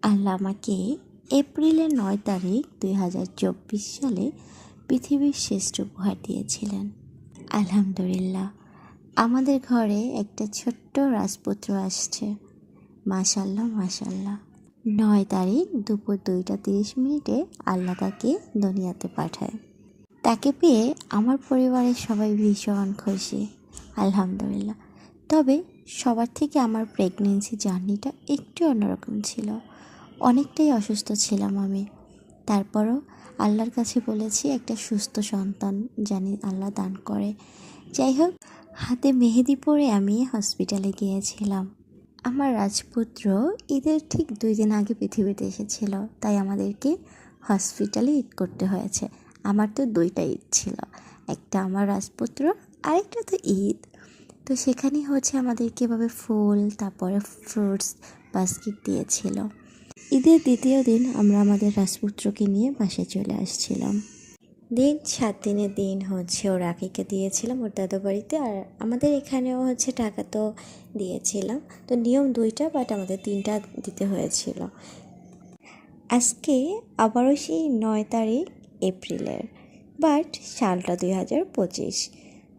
আল্লাহ আমাকে এপ্রিলের 9 তারিখ 2024 সালে পৃথিবীর শ্রেষ্ঠ উপহার দিয়েছিলেন। আলহামদুলিল্লাহ, আমাদের ঘরে একটা ছোট্ট রাজপুত্র আসছে। মাশাল্লাহ মাশাল্লাহ। 9 তারিখ দুপুর 2:30 আল্লাহ তাকে দুনিয়াতে পাঠায়। তাকে পেয়ে আমার পরিবারের সবাই ভীষণ খুশি। আলহামদুলিল্লাহ। তবে সবার থেকে আমার প্রেগনেন্সি জার্নিটা একটু অন্যরকম ছিল। অনেকটাই অসুস্থ ছিলাম আমি। তারপরও আল্লাহর কাছে বলেছি একটা সুস্থ সন্তান জানি আল্লাহ দান করে। যাই হোক, হাতে মেহেদি পরে আমি হসপিটালে গিয়েছিলাম। আমার রাজপুত্র ঈদের ঠিক 2 দিন আগে পৃথিবীতে এসেছিল, তাই আমাদেরকে হসপিটালে ঈদ করতে হয়েছে। আমার তো 2টা ঈদ ছিল, একটা আমার রাজপুত্র, আরেকটা তো ঈদ। তো সেখানেই আমাদেরকে এভাবে ফুল, তারপরে ফ্রুটস বাস্কেট দিয়েছিল। ঈদের দ্বিতীয় দিন আমরা আমাদের রাজপুত্রকে নিয়ে বাসায় চলে আসছিলাম। 7 দিনের দিন ওর আকিকা দিয়েছিলাম ওর দাদা বাড়িতে, আর আমাদের এখানেও টাকা তো দিয়েছিলাম। তো নিয়ম 2টা, বাট আমাদের 3টা দিতে হয়েছিল। আজকে আবারও সেই 9 তারিখ এপ্রিলের, বাট সালটা 2025।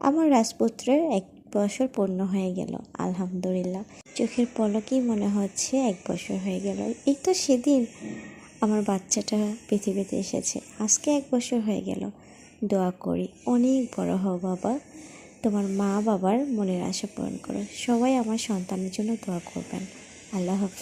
আমার রাজপুত্রের 1 বছর পূর্ণ হয়ে গেল। আলহামদুলিল্লাহ, চোখের পলকেই মনে হচ্ছে 1 বছর হয়ে গেল। এই তো সেদিন আমার বাচ্চাটা পৃথিবীতে এসেছে। আজকে 1 বছর হয়ে গেল। দোয়া করি অনেক বড় হও বাবা, তোমার মা বাবার মনের আশা পূরণ করো। সবাই আমার সন্তানের জন্য দোয়া করবেন। আল্লাহ হাফেজ।